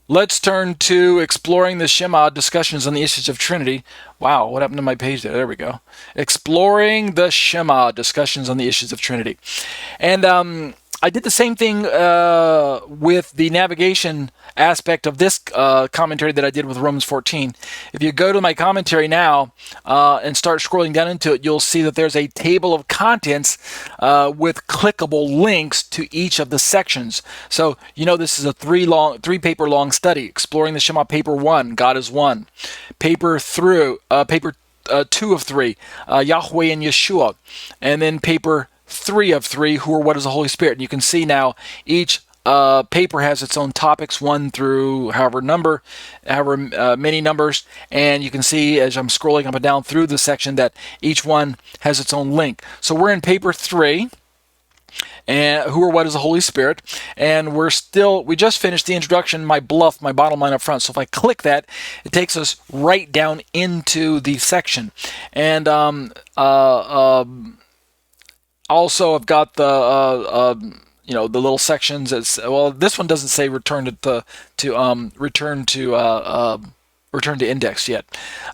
Let's turn to exploring the Shema, discussions on the issues of Trinity. Wow, what happened to my page there? There we go. Exploring the Shema, discussions on the issues of Trinity. And I did the same thing with the navigation aspect of this commentary that I did with Romans 14. If you go to my commentary now and start scrolling down into it, you'll see that there's a table of contents with clickable links to each of the sections. So you know this is a three paper long study. Exploring the Shema, paper 1, God is one. Paper 2 of 3, Yahweh and Yeshua, and then paper 3 of 3, who or what is the Holy Spirit. And you can see now each paper has its own topics, 1 through however many numbers, and you can see as I'm scrolling up and down through the section that each one has its own link. So we're in paper 3, and who or what is the Holy Spirit, and we just finished the introduction, my bottom line up front. So if I click that, it takes us right down into the section. And also I've got the the little sections. Well, this one doesn't say return to index yet,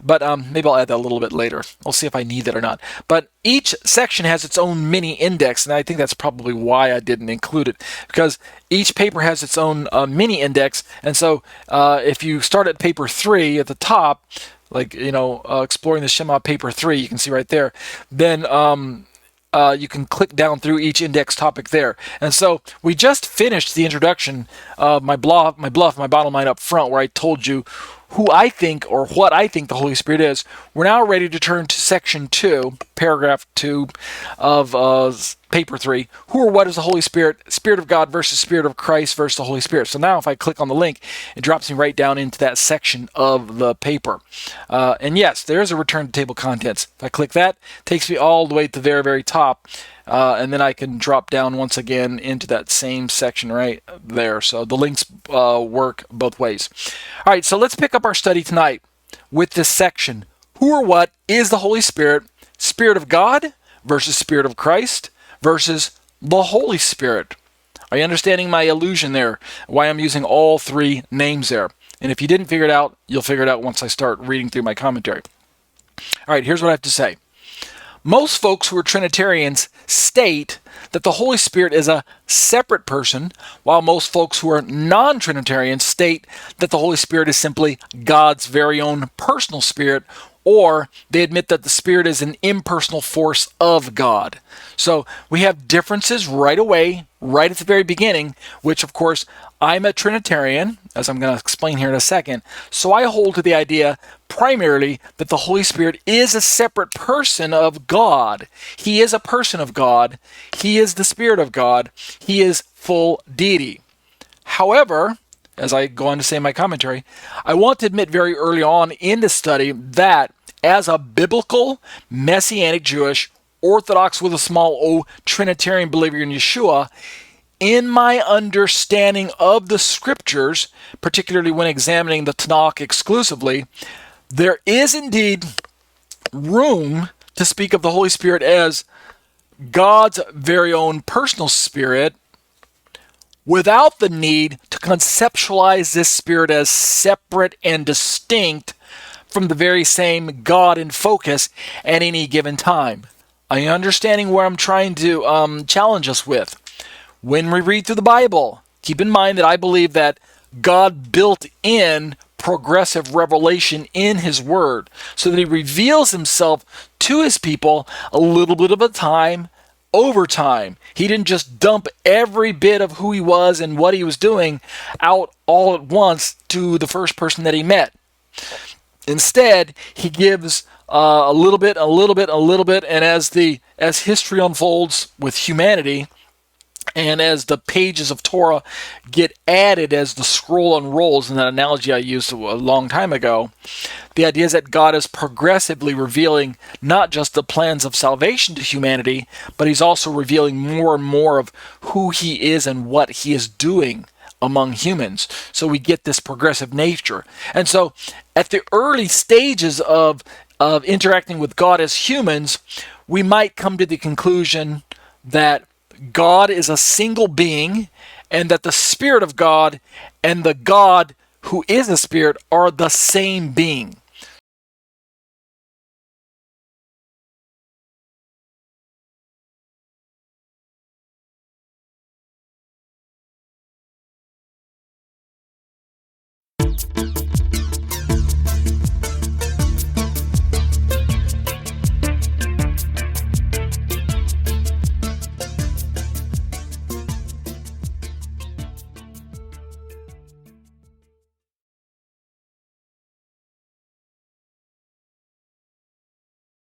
but maybe I'll add that a little bit later. I'll see if I need that or not. But each section has its own mini index, and I think that's probably why I didn't include it, because each paper has its own mini index. And so if you start at paper 3 at the top, like exploring the Shema, paper 3, you can see right there, then you can click down through each index topic there. And so we just finished the introduction of my bottom line up front, where I told you who I think or what I think the Holy Spirit is. We're now ready to turn to section 2, paragraph 2 of paper 3. Who or what is the Holy Spirit? Spirit of God versus Spirit of Christ versus the Holy Spirit. So now if I click on the link, it drops me right down into that section of the paper. And yes, there is a return to table contents. If I click that, it takes me all the way to the very, very top. And then I can drop down once again into that same section right there. So the links work both ways. All right, so let's pick up our study tonight with this section. Who or what is the Holy Spirit? Spirit of God versus Spirit of Christ versus the Holy Spirit. Are you understanding my allusion there? Why I'm using all 3 names there? And if you didn't figure it out, you'll figure it out once I start reading through my commentary. All right, here's what I have to say. Most folks who are Trinitarians state that the Holy Spirit is a separate person, while most folks who are non-Trinitarians state that the Holy Spirit is simply God's very own personal spirit, or they admit that the Spirit is an impersonal force of God. So we have differences right away, right at the very beginning, which of course I'm a Trinitarian, as I'm going to explain here in a second. So I hold to the idea primarily that the Holy Spirit is a separate person of God. He is a person of God. He is the Spirit of God. He is full deity. However, as I go on to say in my commentary, I want to admit very early on in the study that as a biblical, Messianic Jewish, orthodox with a small o, Trinitarian believer in Yeshua, in my understanding of the scriptures, particularly when examining the TaNaKH exclusively, there is indeed room to speak of the Holy Spirit as God's very own personal spirit, without the need to conceptualize this spirit as separate and distinct from the very same God in focus at any given time. Are you understanding where I'm trying to challenge us with? When we read through the Bible, keep in mind that I believe that God built in progressive revelation in His Word so that He reveals Himself to His people a little bit of a time over time. He didn't just dump every bit of who He was and what He was doing out all at once to the first person that He met. Instead, He gives a little bit, and as history unfolds with humanity, and as the pages of Torah get added as the scroll unrolls, in that analogy I used a long time ago, the idea is that God is progressively revealing not just the plans of salvation to humanity, but He's also revealing more and more of who He is and what He is doing among humans. So we get this progressive nature. And so at the early stages of interacting with God as humans, we might come to the conclusion that God is a single being, and that the Spirit of God and the God who is a spirit are the same being.